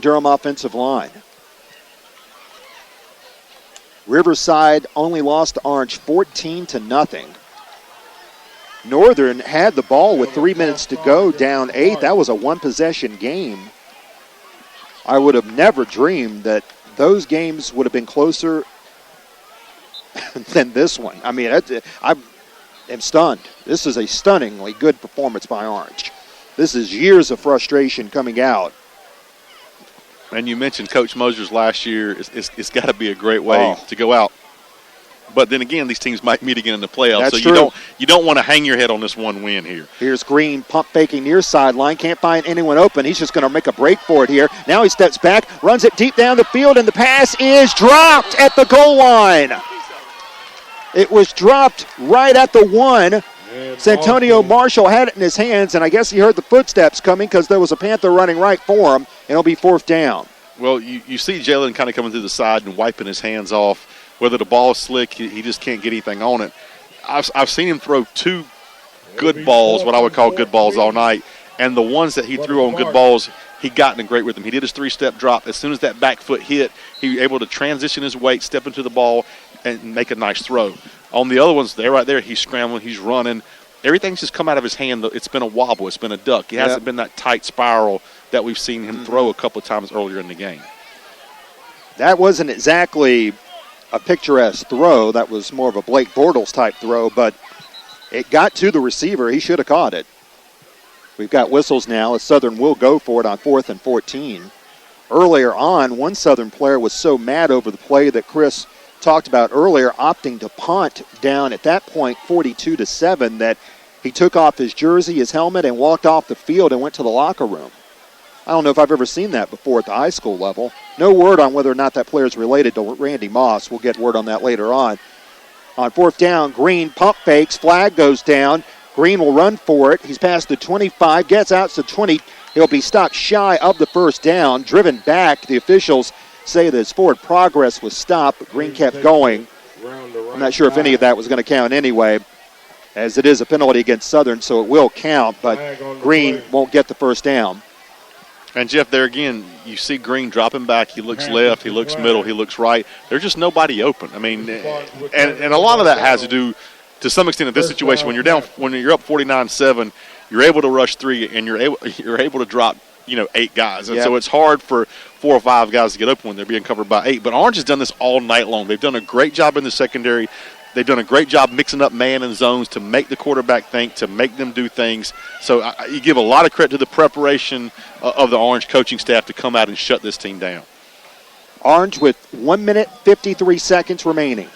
Durham offensive line. Riverside only lost to Orange 14-0. Northern had the ball with 3 minutes to go, down 8. That was a one-possession game. I would have never dreamed that those games would have been closer than this one. I mean, I am stunned. This is a stunningly good performance by Orange. This is years of frustration coming out. And you mentioned Coach Moser's last year. It's got to be a great way to go out. But then again, these teams might meet again in the playoffs. That's so true. You don't want to hang your head on this one win here. Here's Green pump faking near sideline. Can't find anyone open. He's just going to make a break for it here. Now he steps back, runs it deep down the field, and the pass is dropped at the goal line. It was dropped right at the 1. Santonio Marshall had it in his hands, and I guess he heard the footsteps coming because there was a Panther running right for him, and it'll be 4th down. Well, you see Jalen kind of coming through the side and wiping his hands off. Whether the ball is slick, he just can't get anything on it. I've seen him throw 2 good balls, what I would call good balls, all night, and the ones that he threw on good balls, he got in a great rhythm. He did his 3-step drop. As soon as that back foot hit, he was able to transition his weight, step into the ball, and make a nice throw. On the other ones, right there, he's scrambling, he's running. Everything's just come out of his hand. It's been a wobble. It's been a duck. It hasn't been that tight spiral that we've seen him throw a couple of times earlier in the game. That wasn't exactly a picturesque throw. That was more of a Blake Bortles type throw, but it got to the receiver. He should have caught it. We've got whistles now as Southern will go for it on 4th and 14. Earlier on, one Southern player was so mad over the play that Chris talked about earlier, opting to punt down at that point 42-7, that he took off his jersey, his helmet, and walked off the field and went to the locker room. I don't know if I've ever seen that before at the high school level. No word on whether or not that player is related to Randy Moss. We'll get word on that later on. On 4th down, Green pump fakes, flag goes down. Green will run for it. He's past the 25, gets out to 20. He'll be stopped shy of the 1st down, driven back. The officials say that his forward progress was stopped, but Green kept going. I'm not sure if any of that was going to count anyway, as it is a penalty against Southern, so it will count, but Green won't get the 1st down. And, Jeff, there again, you see Green dropping back. He looks left, he looks middle, he looks right. There's just nobody open. I mean, and a lot of that has to do, to some extent, in this situation, when you're up 49-7, you're able to rush 3, and you're able to drop, 8 guys. And so it's hard for 4 or 5 guys to get open when they're being covered by 8. But Orange has done this all night long. They've done a great job in the secondary. They've done a great job mixing up man and zones to make the quarterback think, to make them do things. So you give a lot of credit to the preparation of the Orange coaching staff to come out and shut this team down. Orange with 1 minute, 53 seconds remaining.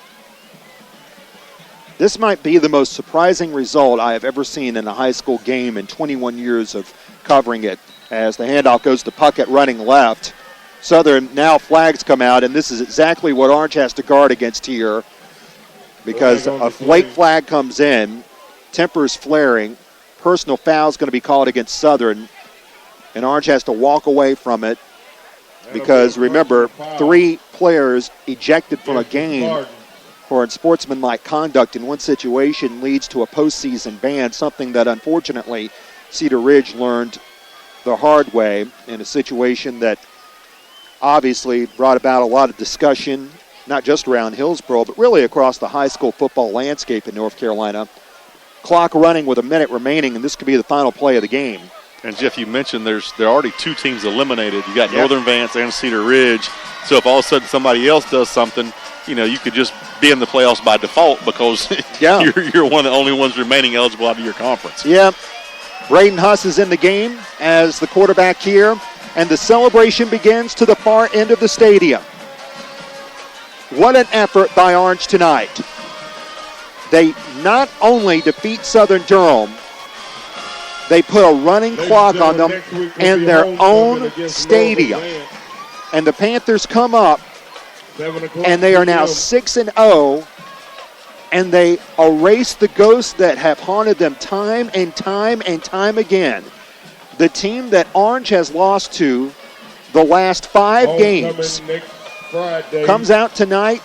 This might be the most surprising result I have ever seen in a high school game in 21 years of covering it, as the handoff goes to Puckett running left. Southern, now flags come out, and this is exactly what Orange has to guard against here, because a late flag comes in, tempers flaring, personal foul is going to be called against Southern, and Orange has to walk away from it because, remember, 3 players ejected from a game for unsportsmanlike conduct in one situation leads to a postseason ban, something that unfortunately Cedar Ridge learned the hard way in a situation that obviously brought about a lot of discussion, not just around Hillsboro, but really across the high school football landscape in North Carolina. Clock running with a minute remaining, and this could be the final play of the game. And, Jeff, you mentioned there are already 2 teams eliminated. You got Northern Vance and Cedar Ridge. So if all of a sudden somebody else does something, you could just be in the playoffs by default because you're one of the only ones remaining eligible out of your conference. Yeah. Braden Huss is in the game as the quarterback here, and the celebration begins to the far end of the stadium. What an effort by Orange tonight. They not only defeat Southern Durham, they put a running clock on them in their own stadium. And the Panthers come up, and they are now 6-0, and they erase the ghosts that have haunted them time and time and time again. The team that Orange has lost to the last 5 games comes out tonight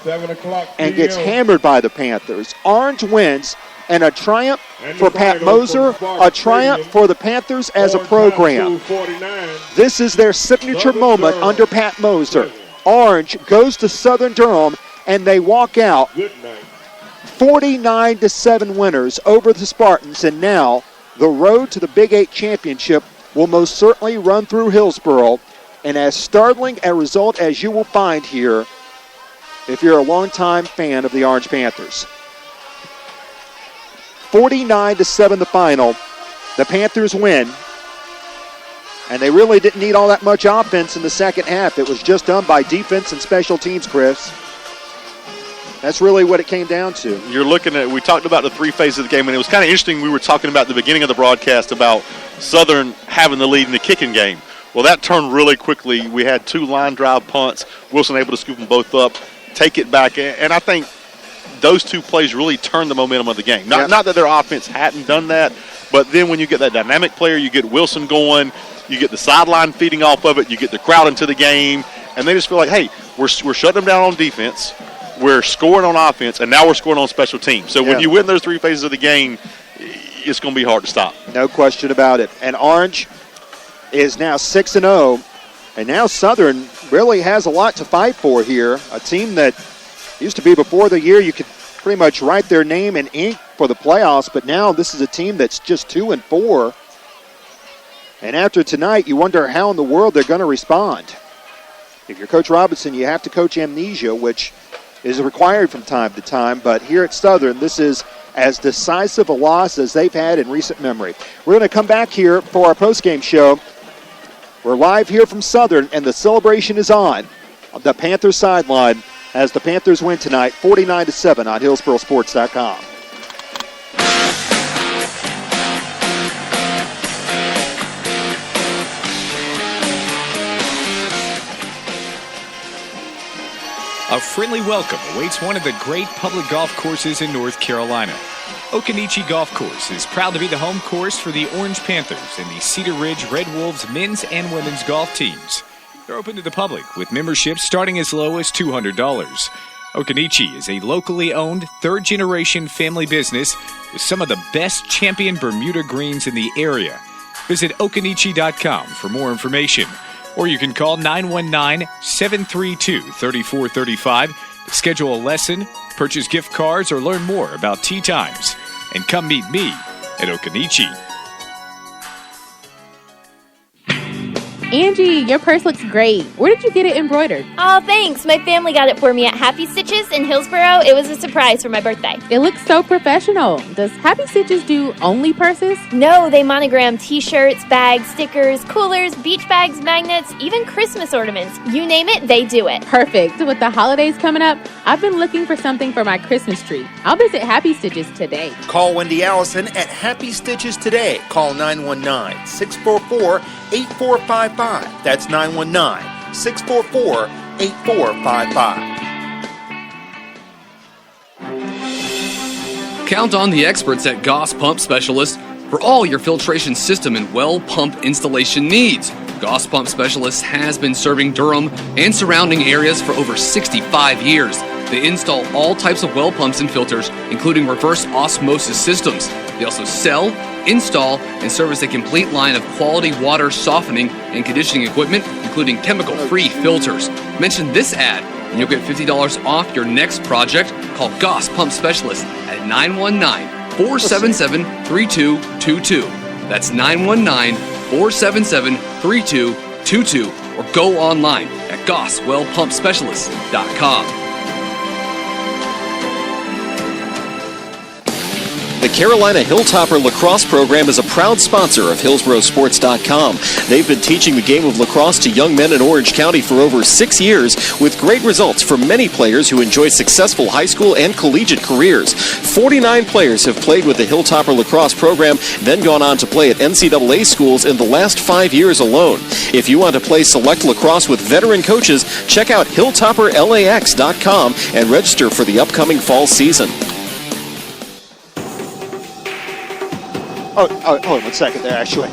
and gets hammered by the Panthers. Orange wins and a triumph for Pat Moser, a triumph for the Panthers as a program. This is their signature moment under Pat Moser. Orange goes to Southern Durham, and they walk out 49-7 winners over the Spartans, and now the road to the Big 8 championship will most certainly run through Hillsboro, and as startling a result as you will find here if you're a longtime fan of the Orange Panthers. 49-7 the final. The Panthers win. And they really didn't need all that much offense in the second half. It was just done by defense and special teams, Chris. That's really what it came down to. You're looking at, we talked about the three phases of the game, and it was kind of interesting. We were talking about at the beginning of the broadcast about Southern having the lead in the kicking game. Well, that turned really quickly. We had 2 line drive punts. Wilson able to scoop them both up, take it back, and I think those 2 plays really turned the momentum of the game. Not that their offense hadn't done that, but then when you get that dynamic player, you get Wilson going, you get the sideline feeding off of it, you get the crowd into the game, and they just feel like, hey, we're shutting them down on defense, we're scoring on offense, and now we're scoring on special teams. So when you win those 3 phases of the game, it's going to be hard to stop. No question about it. And Orange is now 6-0, and now Southern really has a lot to fight for here. A team that used to be before the year you could pretty much write their name in ink for the playoffs, but now this is a team that's just 2-4. And after tonight, you wonder how in the world they're going to respond. If you're Coach Robinson, you have to coach amnesia, which is required from time to time. But here at Southern, this is as decisive a loss as they've had in recent memory. We're going to come back here for our postgame show. We're live here from Southern, and the celebration is on the Panthers sideline as the Panthers win tonight 49-7 on HillsboroSports.com. A friendly welcome awaits one of the great public golf courses in North Carolina. Okanichi Golf Course is proud to be the home course for the Orange Panthers and the Cedar Ridge Red Wolves men's and women's golf teams. They're open to the public with memberships starting as low as $200. Okanichi is a locally owned third-generation family business with some of the best champion Bermuda greens in the area. Visit okanichi.com for more information. Or you can call 919-732-3435 to schedule a lesson, purchase gift cards, or learn more about tee times. And come meet me at Okanichi. Angie, your purse looks great. Where did you get it embroidered? Oh, thanks. My family got it for me at Happy Stitches in Hillsboro. It was a surprise for my birthday. It looks so professional. Does Happy Stitches do only purses? No, they monogram t-shirts, bags, stickers, coolers, beach bags, magnets, even Christmas ornaments. You name it, they do it. Perfect. With the holidays coming up, I've been looking for something for my Christmas tree. I'll visit Happy Stitches today. Call Wendy Allison at Happy Stitches today. Call 919-644-8455. That's 919-644-8455. Count on the experts at Goss Pump Specialists for all your filtration system and well pump installation needs. Goss Pump Specialists has been serving Durham and surrounding areas for over 65 years. They install all types of well pumps and filters, including reverse osmosis systems. They also sell, install, and service a complete line of quality water softening and conditioning equipment, including chemical-free filters. Mention this ad, and you'll get $50 off your next project. Call Goss Pump Specialist at 919-477-3222. That's 919-477-3222. Or go online at GossWellPumpSpecialists.com. The Carolina Hilltopper Lacrosse Program is a proud sponsor of HillsboroSports.com. They've been teaching the game of lacrosse to young men in Orange County for over 6 years with great results for many players who enjoy successful high school and collegiate careers. 49 players have played with the Hilltopper Lacrosse Program, then gone on to play at NCAA schools in the last 5 years alone. If you want to play select lacrosse with veteran coaches, check out HilltopperLAX.com and register for the upcoming fall season. Hold on 1 second there. Actually, I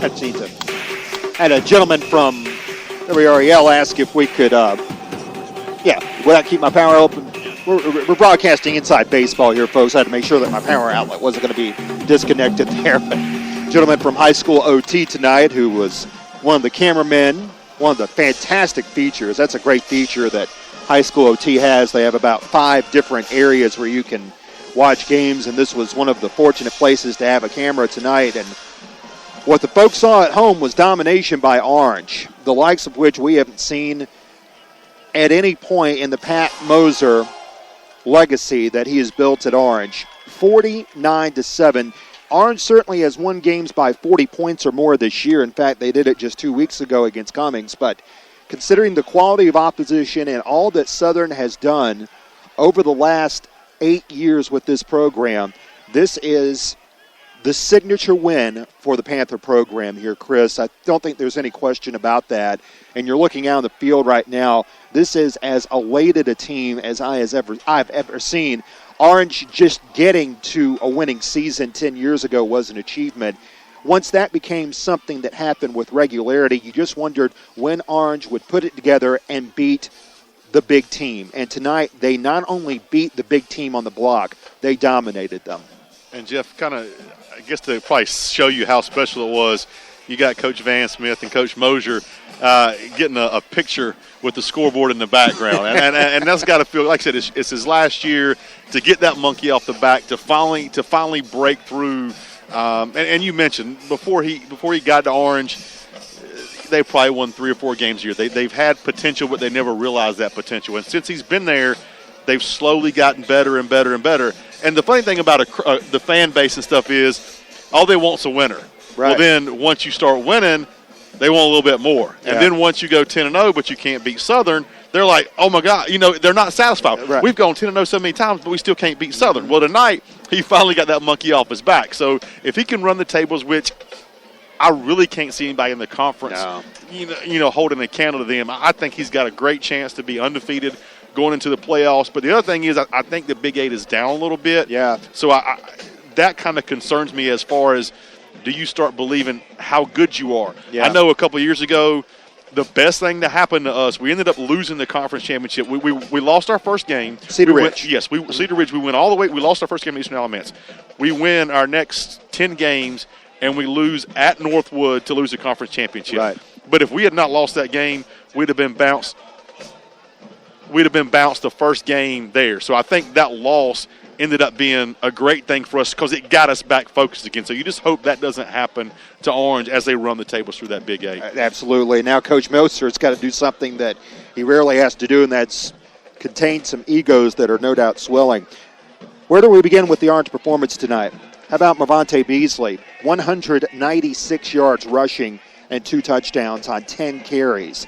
had a gentleman from WREL ask if we could, will that keep my power open? we're broadcasting inside baseball here, folks. I had to make sure that my power outlet wasn't going to be disconnected there. But gentleman from high school OT tonight who was one of the cameramen, one of the fantastic features. That's a great feature that high school OT has. They have about 5 different areas where you can watch games, and this was one of the fortunate places to have a camera tonight. And what the folks saw at home was domination by Orange, the likes of which we haven't seen at any point in the Pat Moser legacy that he has built at Orange. 49-7. Orange certainly has won games by 40 points or more this year. In fact, they did it just 2 weeks ago against Cummings. But considering the quality of opposition and all that Southern has done over the last 8 years with this program, this is the signature win for the Panther program here, Chris. I don't think there's any question about that. And you're looking out on the field right now, this is as elated a team as I've ever seen. Orange just getting to a winning season 10 years ago was an achievement. Once that became something that happened with regularity, you just wondered when Orange would put it together and beat the big team. And tonight, they not only beat the big team on the block, they dominated them. And Jeff, kind of, I guess to probably show you how special it was, you got Coach Van Smith and Coach Mosier getting a picture with the scoreboard in the background. and that's got to feel, like I said, it's his last year to get that monkey off the back, to finally break through. And you mentioned, before he got to Orange, they probably won 3 or 4 games a year. They've had potential, but they never realized that potential. And since he's been there, they've slowly gotten better and better and better. And the funny thing about the fan base and stuff is all they want's a winner. Right. Well, then once you start winning, they want a little bit more. And then once you go 10-0, but you can't beat Southern, they're like, oh, my God, they're not satisfied. Right. We've gone 10-0 so many times, but we still can't beat Southern. Well, tonight, he finally got that monkey off his back. So if he can run the tables, which I really can't see anybody in the conference, holding a candle to them, I think he's got a great chance to be undefeated going into the playoffs. But the other thing is I think the Big 8 is down a little bit. Yeah. So that kind of concerns me as far as, do you start believing how good you are? Yeah. I know a couple of years ago, the best thing that happened to us, we ended up losing the conference championship. We lost our first game. Cedar Ridge. Cedar Ridge. We went all the way. We lost our first game to Eastern Alamance. We win our next 10 games, and we lose at Northwood to lose the conference championship. Right. But if we had not lost that game, we'd have been bounced the first game there. So I think that loss ended up being a great thing for us because it got us back focused again. So you just hope that doesn't happen to Orange as they run the tables through that Big 8. Absolutely. Now Coach Moser's got to do something that he rarely has to do, and that's contain some egos that are no doubt swelling. Where do we begin with the Orange performance tonight? How about Mavante Beasley? 196 yards rushing and 2 touchdowns on 10 carries.